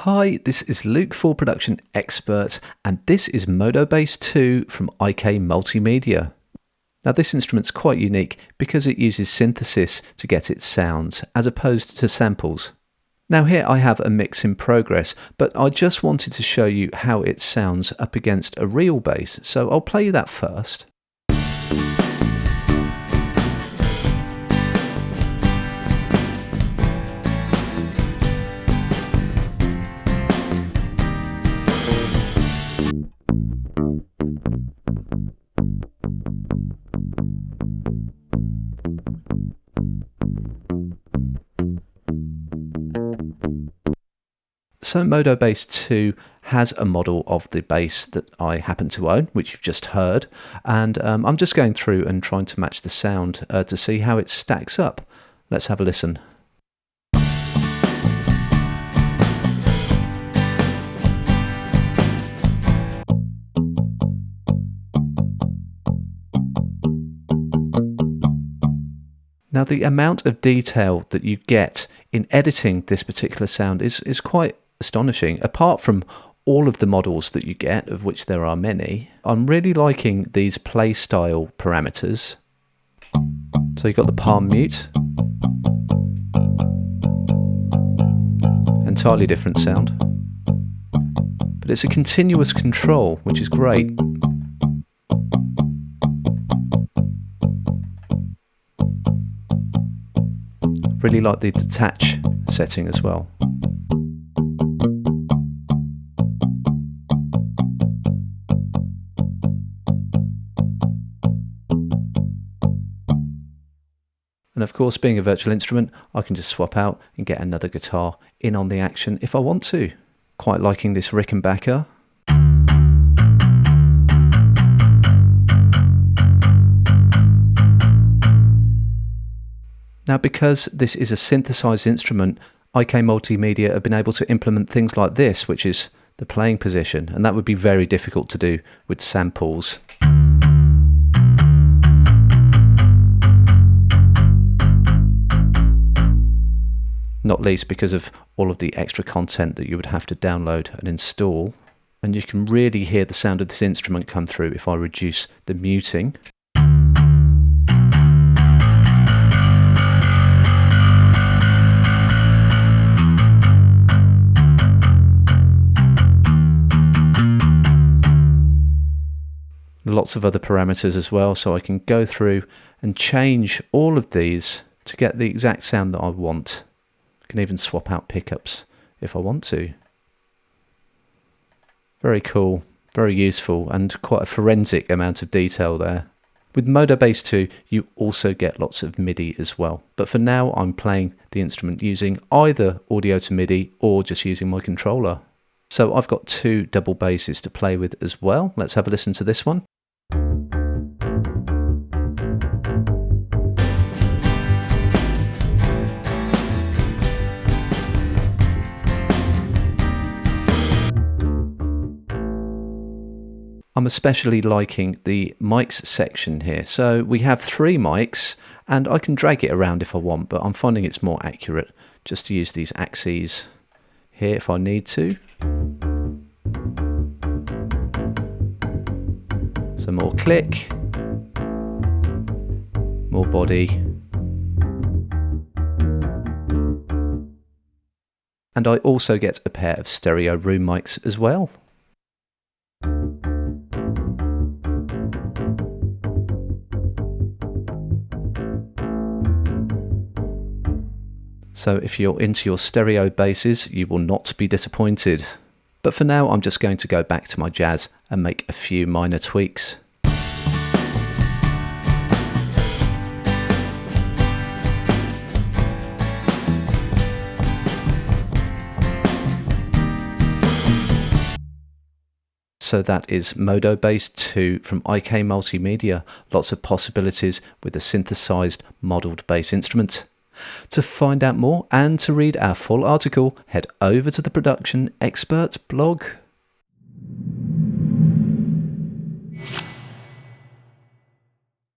Hi, this is Luke for Production Expert, and this is MODO BASS 2 from IK Multimedia. Now this instrument's quite unique because it uses synthesis to get its sounds, as opposed to samples. Now here I have a mix in progress, but I just wanted to show you how it sounds up against a real bass, so I'll play you that first. So MODO BASS 2 has a model of the bass that I happen to own, which you've just heard, and I'm just going through and trying to match the sound to see how it stacks up. Let's have a listen. Now the amount of detail that you get in editing this particular sound is quite astonishing. Apart from all of the models that you get, of which there are many, I'm really liking these play style parameters. So you've got the palm mute, entirely different sound, but it's a continuous control, which is great. Really like the detach setting as well. And of course, being a virtual instrument, I can just swap out and get another guitar in on the action if I want to. Quite liking this Rickenbacker. Now, because this is a synthesized instrument, IK Multimedia have been able to implement things like this, which is the playing position, and that would be very difficult to do with samples. Not least because of all of the extra content that you would have to download and install. And you can really hear the sound of this instrument come through if I reduce the muting. Lots of other parameters as well, so I can go through and change all of these to get the exact sound that I want. I can even swap out pickups if I want to. Very cool, very useful, and quite a forensic amount of detail there. With MODO BASS 2 you also get lots of MIDI as well, but for now I'm playing the instrument using either audio to MIDI or just using my controller. So I've got two double basses to play with as well. Let's have a listen to this one. I'm especially liking the mics section here. So we have 3 mics and I can drag it around if I want, but I'm finding it's more accurate just to use these axes here if I need to. So more click, more body, and I also get a pair of stereo room mics as well. So if you're into your stereo basses, you will not be disappointed. But for now, I'm just going to go back to my jazz and make a few minor tweaks. So that is MODO BASS 2 from IK Multimedia. Lots of possibilities with a synthesized modelled bass instrument. To find out more and to read our full article, head over to the Production Expert blog.